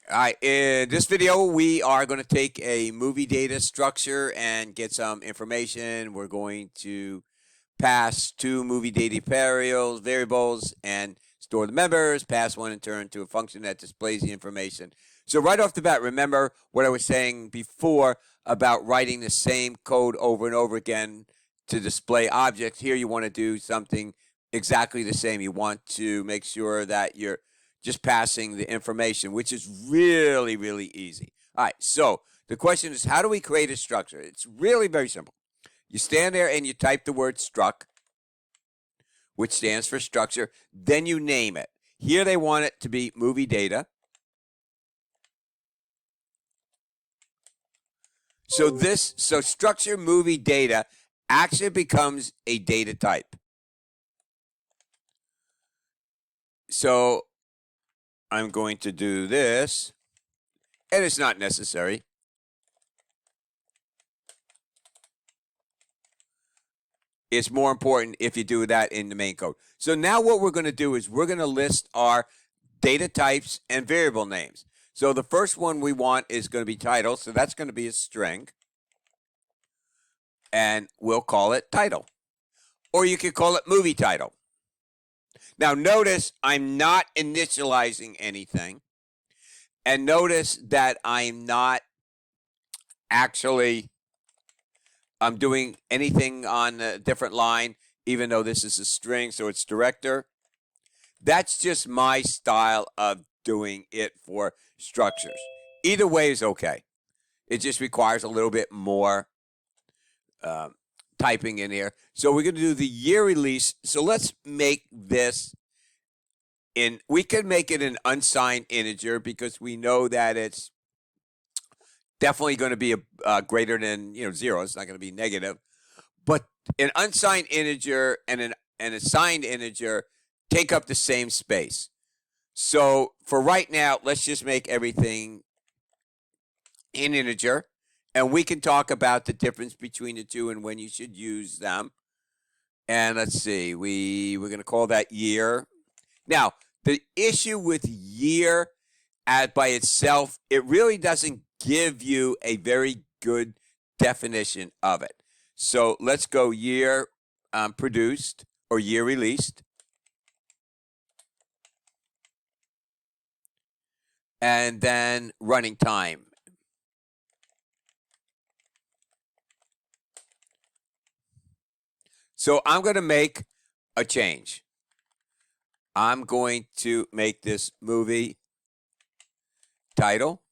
All right, in this video, we are going to take a movie data structure and get some information. We're going to pass two movie data variables and store the members, pass one in turn to a function that displays the information. So right off the bat, remember what I was saying before about writing the same code over and over again to display objects. Here you want to do something exactly the same. You want to make sure that you're just passing the information, which is really, really easy. All right, so the question is, how do we create a structure? It's really very simple. You stand there and you type the word struct, which stands for structure. Then you name it. Here they want it to be movie data. So structure movie data actually becomes a data type. So I'm going to do this, and it's not necessary. It's more important if you do that in the main code. So now what we're going to do is we're going to list our data types and variable names. So the first one we want is going to be title. So that's going to be a string. And we'll call it title. Or you could call it movie title. Now notice I'm not initializing anything. And notice that I'm not actually doing anything on a different line, even though this is a string, so it's director. That's just my style of doing it for structures. Either way is okay. It just requires a little bit more typing in here. So we're going to do the year release. So let's make this we can make it an unsigned integer because we know that it's definitely going to be a greater than 0. It's not going to be negative. But an unsigned integer and an assigned integer take up the same space. So for right now, let's just make everything an integer. And we can talk about the difference between the two and when you should use them. And let's see, we're going to call that year. Now, the issue with year by itself, it really doesn't give you a very good definition of it. So let's go year produced or year released. And then running time. So I'm going to make a change. I'm going to make this movie title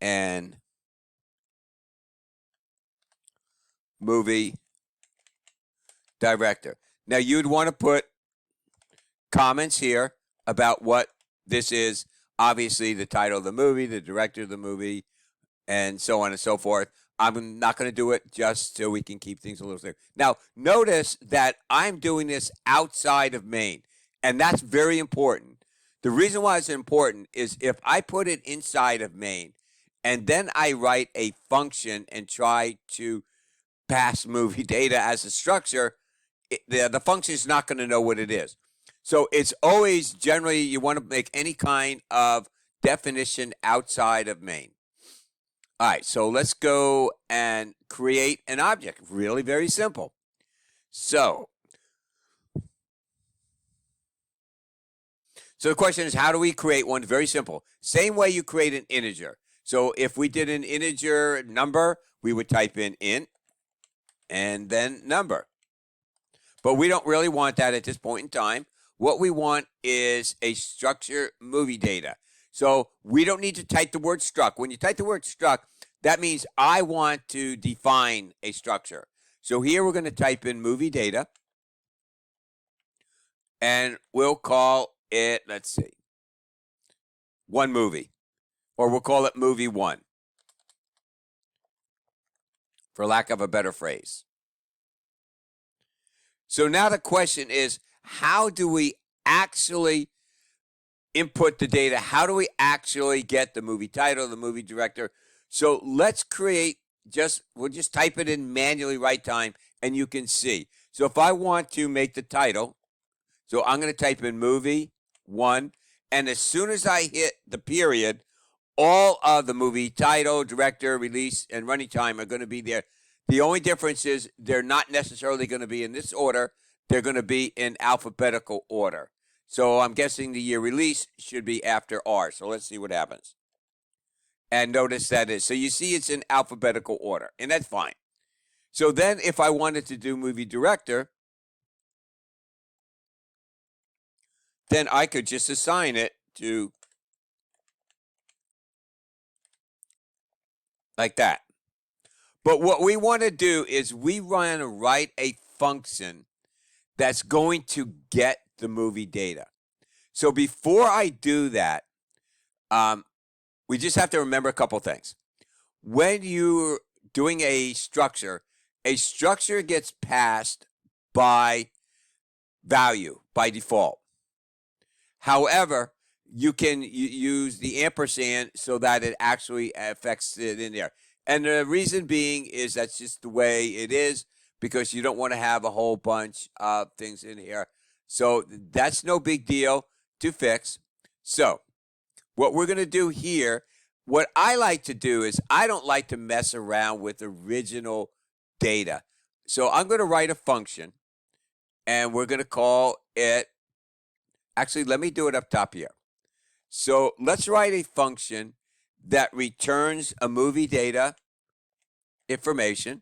and movie director. Now you'd want to put comments here about what this is. Obviously the title of the movie, the director of the movie, and so on and so forth. I'm not going to do it just so we can keep things a little clear. Now, notice that I'm doing this outside of main, and that's very important. The reason why it's important is if I put it inside of main, and then I write a function and try to pass movie data as a structure, the function is not going to know what it is. So it's always generally you want to make any kind of definition outside of main. All right, so let's go and create an object. Really very simple. So the question is, how do we create one? Very simple. Same way you create an integer. So if we did an integer number, we would type in int and then number. But we don't really want that at this point in time. What we want is a structure movie data. So we don't need to type the word struct. When you type the word struct, that means I want to define a structure. So here we're going to type in movie data. And we'll call it, let's see, one movie. Or we'll call it movie one, for lack of a better phrase. So now the question is, how do we actually input the data? How do we actually get the movie title, the movie director? So let's create, we'll just type it in manually right time, and you can see. So if I want to make the title, so I'm going to type in movie one, And as soon as I hit the period, all of the movie title, director, release, and running time are going to be there. The only difference is they're not necessarily going to be in this order. They're going to be in alphabetical order. So I'm guessing the year release should be after R. So let's see what happens. And notice that is. So you see it's in alphabetical order, and that's fine. So then if I wanted to do movie director, then I could just assign it to like that. But what we want to do is we want to write a function that's going to get the movie data. So before I do that, we just have to remember a couple things. When you're doing a structure gets passed by value by default. However, you can use the ampersand so that it actually affects it in there. And the reason being is that's just the way it is, because you don't want to have a whole bunch of things in here. So that's no big deal to fix. So what we're going to do here, what I like to do is I don't like to mess around with original data. So I'm going to write a function, and we're going to call it, actually, let me do it up top here. So let's write a function that returns a movie data information,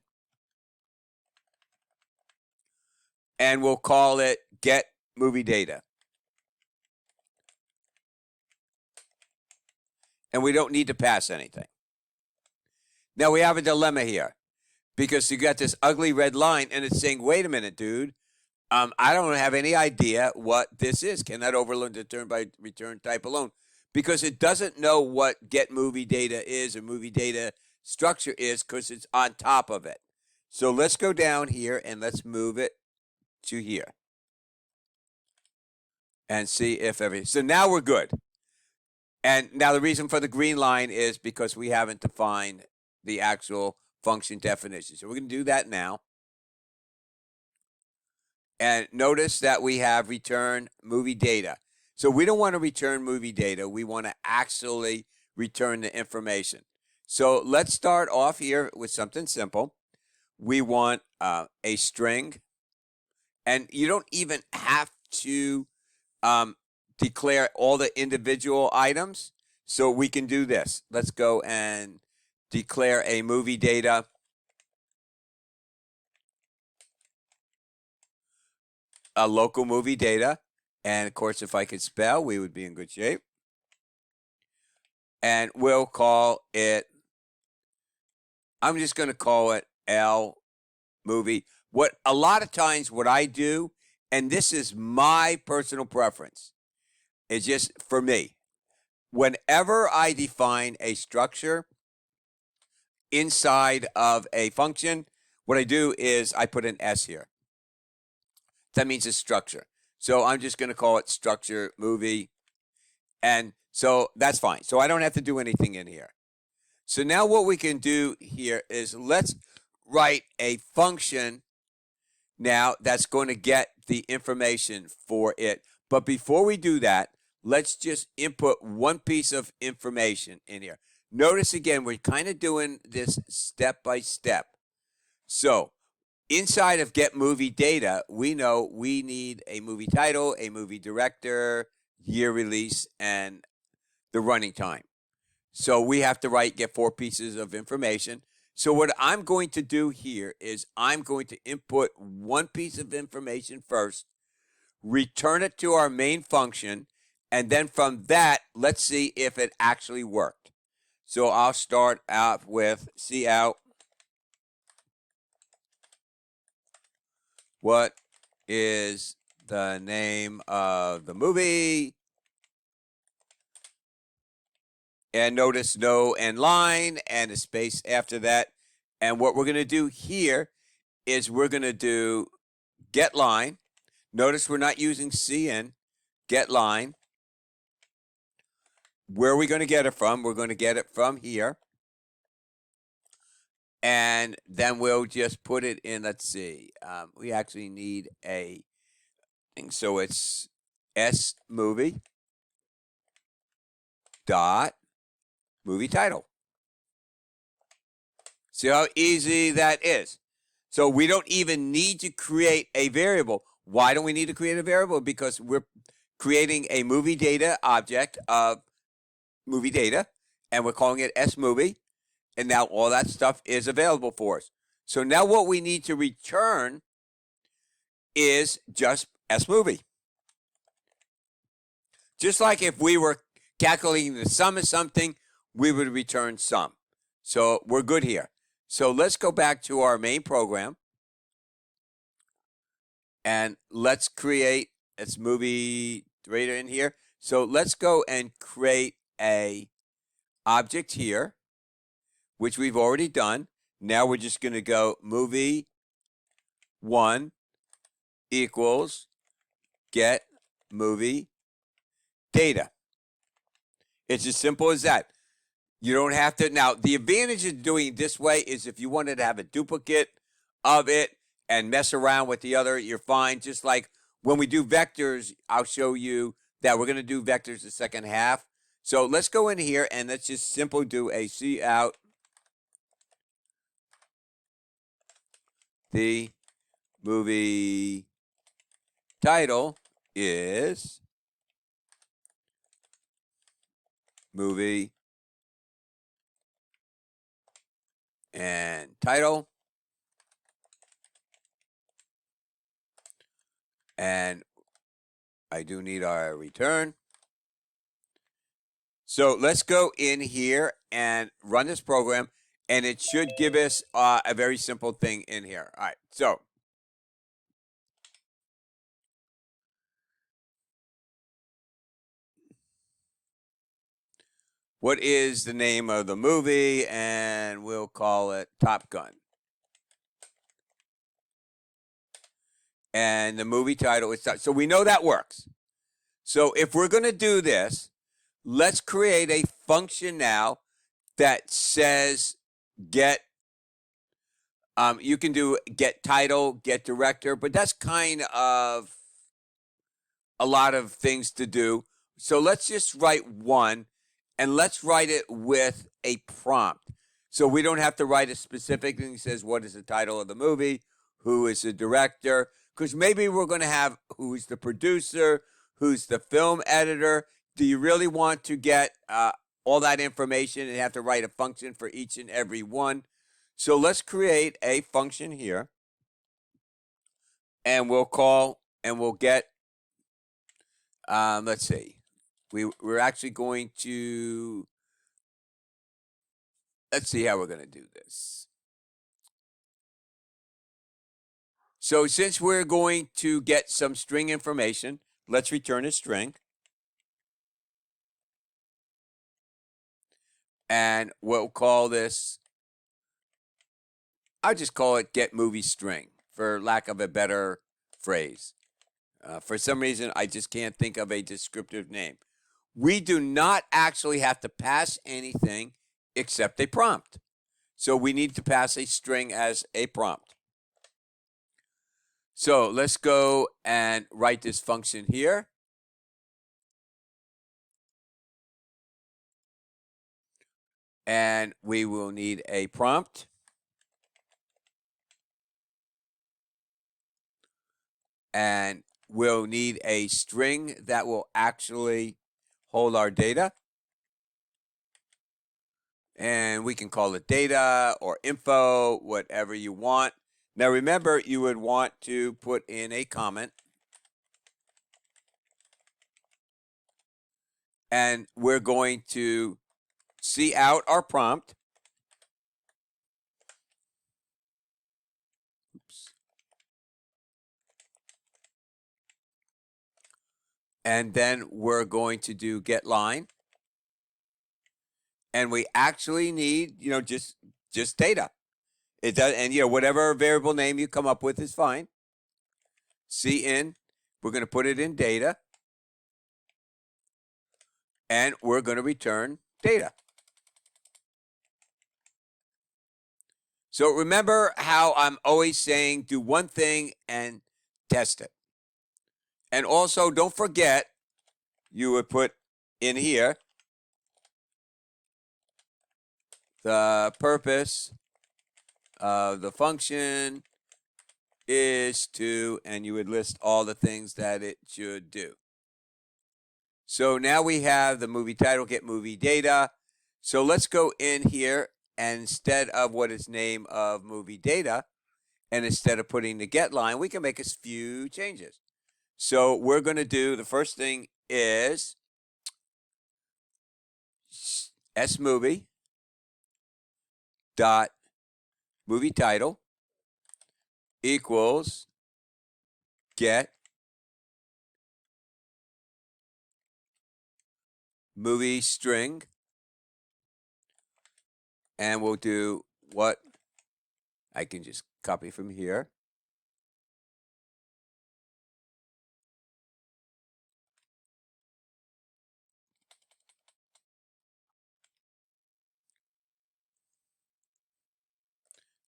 and we'll call it get movie data. And we don't need to pass anything. Now we have a dilemma here, because you got this ugly red line and it's saying, wait a minute, dude. I don't have any idea what this is. Cannot overload return by return type alone, because it doesn't know what get movie data is or movie data structure is, because it's on top of it. So let's go down here and let's move it to here and see if everything. So now we're good. And now the reason for the green line is because we haven't defined the actual function definition. So we're going to do that now. And notice that we have return movie data. So we don't want to return movie data. We want to actually return the information. So let's start off here with something simple. We want a string. And you don't even have to declare all the individual items. So we can do this. Let's go and declare a movie data. A local movie data. And of course, if I could spell, we would be in good shape. And we'll call it, I'm just going to call it L movie. What a lot of times what I do, and this is my personal preference, is just for me. Whenever I define a structure inside of a function, what I do is I put an S here. That means a structure. So I'm just going to call it structure movie. And so that's fine. So I don't have to do anything in here. So now what we can do here is let's write a function now that's going to get the information for it. But before we do that, let's just input one piece of information in here. Notice again, we're kind of doing this step by step. So inside of get movie data, we know we need a movie title, a movie director, year release, and the running time. So we have to get 4 pieces of information. So what I'm going to do here is I'm going to input one piece of information first, return it to our main function, and then from that, let's see if it actually worked. So I'll start out with cout. What is the name of the movie? And notice no end line and a space after that. And what we're going to do here is we're going to do get line. Notice we're not using cin, get line. Where are we going to get it from? We're going to get it from here. And then we'll just put it in, let's see, we actually need a thing. So it's S movie. dot movie title. See how easy that is? So we don't even need to create a variable. Why don't we need to create a variable? Because we're creating a movie data object of movie data, and we're calling it smovie, and now all that stuff is available for us. So now what we need to return is just smovie. Just like if we were calculating the sum of something, we would return sum. So we're good here. So let's go back to our main program, and let's create this movie data in here. So let's go and create a object here, which we've already done. Now we're just going to go movie 1 equals get movie data. It's as simple as that. You don't have to. Now, the advantage of doing it this way is if you wanted to have a duplicate of it and mess around with the other, you're fine. Just like when we do vectors, I'll show you that we're going to do vectors the second half. So let's go in here and let's just simply do a cout the movie title is movie and title, and I do need our return. So let's go in here and run this program, and it should give us a very simple thing in here. All right, so what is the name of the movie? And we'll call it Top Gun. And the movie title is so we know that works. So if we're going to do this, let's create a function now that says get. You can do get title, get director, but that's kind of a lot of things to do. So let's just write one, and let's write it with a prompt. So we don't have to write a specific thing that says what is the title of the movie, who is the director, because maybe we're going to have who's the producer, who's the film editor. Do you really want to get all that information and have to write a function for each and every one? So let's create a function here, and we'll call and we'll get, let's see, we're actually going to, let's see how we're going to do this. So since we're going to get some string information, let's return a string. And we'll call this, I'll just call it get movie string for lack of a better phrase. For some reason, I just can't think of a descriptive name. We do not actually have to pass anything except a prompt. So we need to pass a string as a prompt. So let's go and write this function here. And we will need a prompt. And we'll need a string that will actually hold our data. And we can call it data or info, whatever you want. Now remember, you would want to put in a comment. And we're going to cout our prompt. Oops. And then we're going to do get line. And we actually need, just data. It does, and whatever variable name you come up with is fine. Cin, we're going to put it in data, and we're going to return data. So remember how I'm always saying do one thing and test it. And also don't forget, you would put in here the purpose of the function is to, and you would list all the things that it should do. So now we have the movie title, get movie data. So let's go in here, and instead of what is name of movie data, and instead of putting the get line, we can make a few changes. So we're going to do, the first thing is smovie dot movie title equals get movie string, and we'll do what I can just copy from here.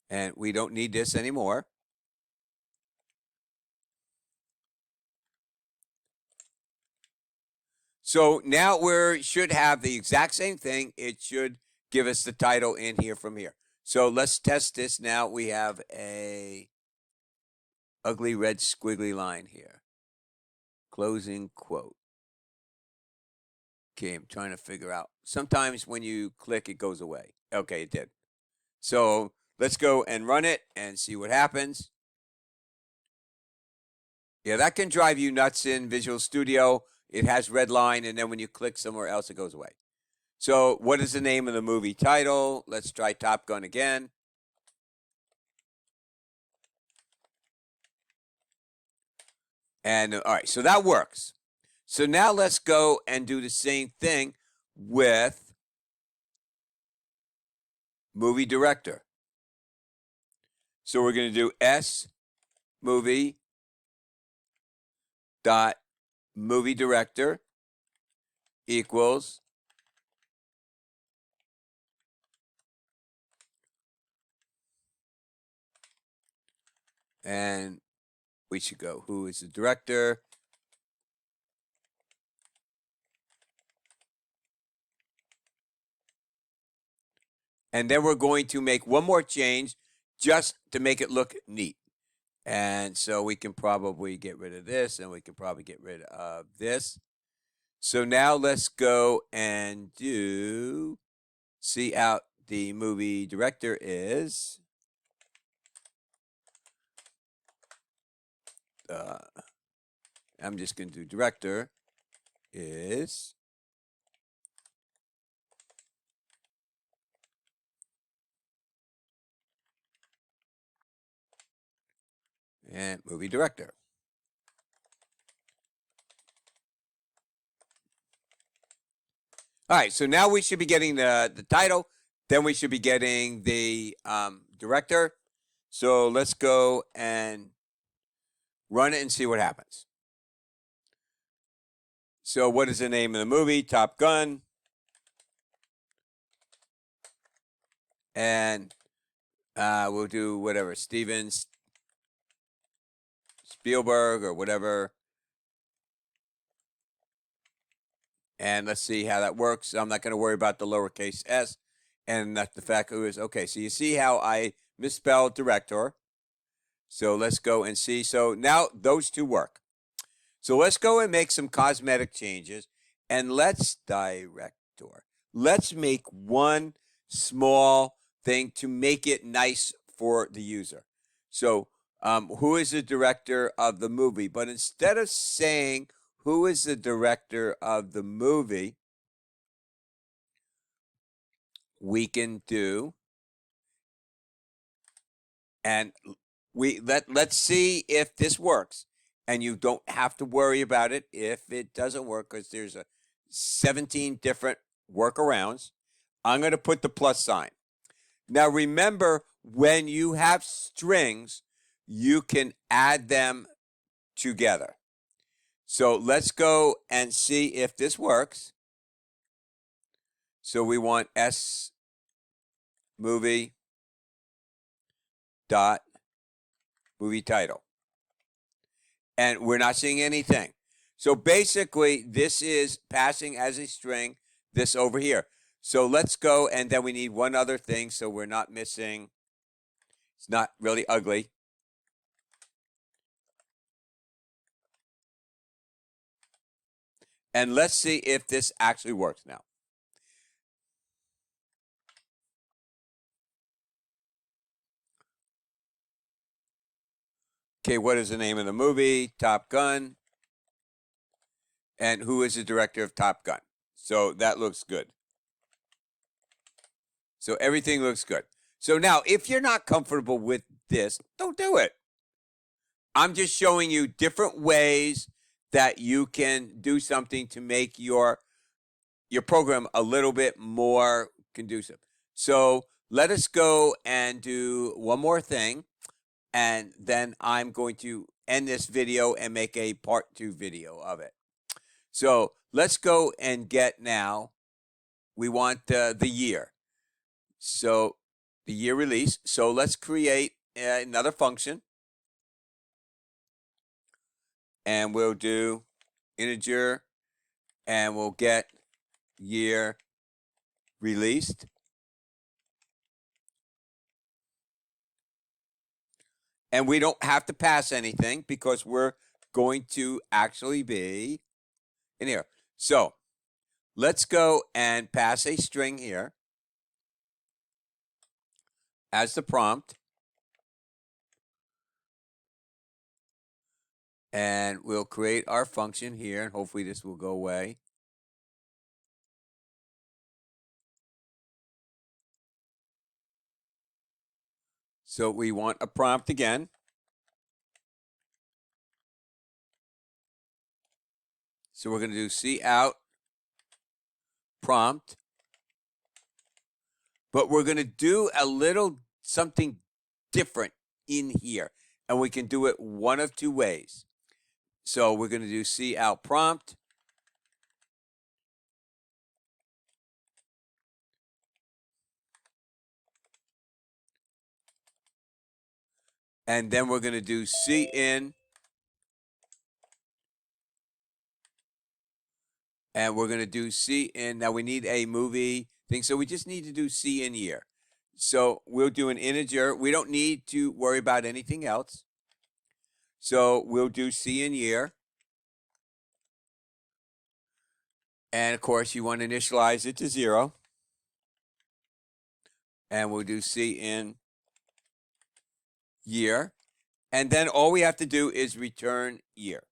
And we don't need this anymore. So now we should have the exact same thing. It should give us the title in here from here. So let's test this now. We have a ugly red squiggly line here. Closing quote. Okay, I'm trying to figure out. Sometimes when you click, it goes away. Okay, it did. So let's go and run it and see what happens. Yeah, that can drive you nuts in Visual Studio. It has red line, and then when you click somewhere else, it goes away. So what is the name of the movie title? Let's try Top Gun again. And all right, so that works. So now let's go and do the same thing with movie director. So we're going to do S movie dot movie director equals and we should go who is the director. And then we're going to make one more change just to make it look neat. And so we can probably get rid of this, and we can probably get rid of this. So now let's go and do, see out the movie director is, I'm just going to do director is, and movie director. All right, so now we should be getting the title. Then we should be getting the director. So let's go and run it and see what happens. So what is the name of the movie? Top Gun. And we'll do whatever, Steven Spielberg or whatever. And let's see how that works. I'm not going to worry about the lowercase s. And that's the fact it was, okay, so you see how I misspelled director. So let's go and see. So now those two work. So let's go and make some cosmetic changes. And let's director. Let's make one small thing to make it nice for the user. So who is the director of the movie? But instead of saying who is the director of the movie, we can do, and let's see if this works. And you don't have to worry about it if it doesn't work, because there's 17 different workarounds. I'm going to put the plus sign. Now remember, when you have strings, you can add them together. So let's go and see if this works. So we want S movie dot movie title. And we're not seeing anything. So basically, this is passing as a string this over here. So let's go, and then we need one other thing so we're not missing. It's not really ugly. And let's see if this actually works now. Okay, what is the name of the movie? Top Gun. And who is the director of Top Gun? So that looks good. So everything looks good. So now, if you're not comfortable with this, don't do it. I'm just showing you different ways that you can do something to make your program a little bit more conducive. So let us go and do one more thing, and then I'm going to end this video and make a part 2 video of it. So let's go and get now, we want the year. So the year release. So let's create another function, and we'll do integer, and we'll get year released. And we don't have to pass anything because we're going to actually be in here. So let's go and pass a string here as the prompt. And we'll create our function here, and hopefully this will go away. So we want a prompt again. So we're going to do cout prompt. But we're going to do a little something different in here. And we can do it one of two ways. So we're going to do cout prompt. And then we're going to do cin. And we're going to do cin. Now we need a movie thing. So we just need to do cin year. So we'll do an integer. We don't need to worry about anything else. So we'll do cin year. And of course, you want to initialize it to 0. And we'll do cin year. And then all we have to do is return year.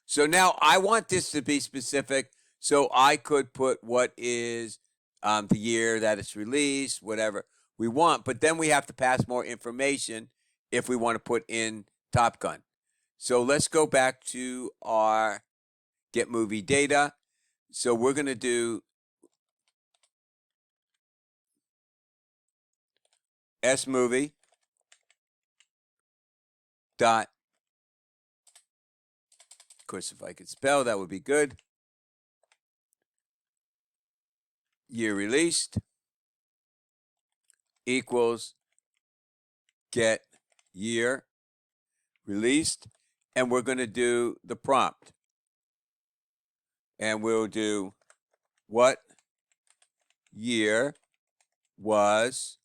So now I want this to be specific. So I could put what is the year that it's released, whatever we want. But then we have to pass more information if we want to put in Top Gun. So let's go back to our get movie data. So we're going to do smovie dot. Of course, if I could spell, that would be good. Year released equals get year released. And we're going to do the prompt. And we'll do what year was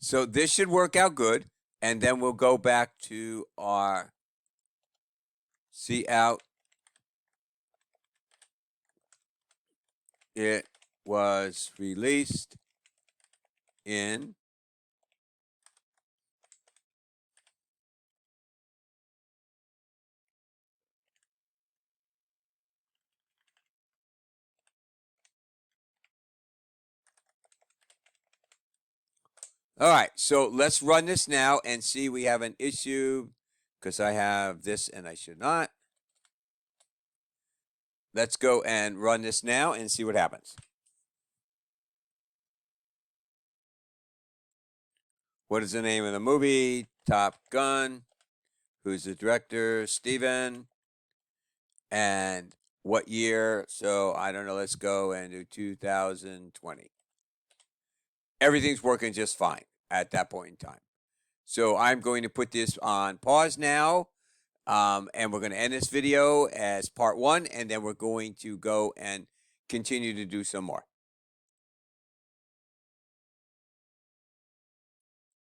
so this should work out good. And then we'll go back to our cout. It was released in all right, so let's run this now and see we have an issue because I have this and I should not. Let's go and run this now and see what happens. What is the name of the movie? Top Gun. Who's the director? Steven. And what year? So I don't know. Let's go and do 2020. Everything's working just fine at that point in time. So I'm going to put this on pause now. And we're going to end this video as part 1, and then we're going to go and continue to do some more.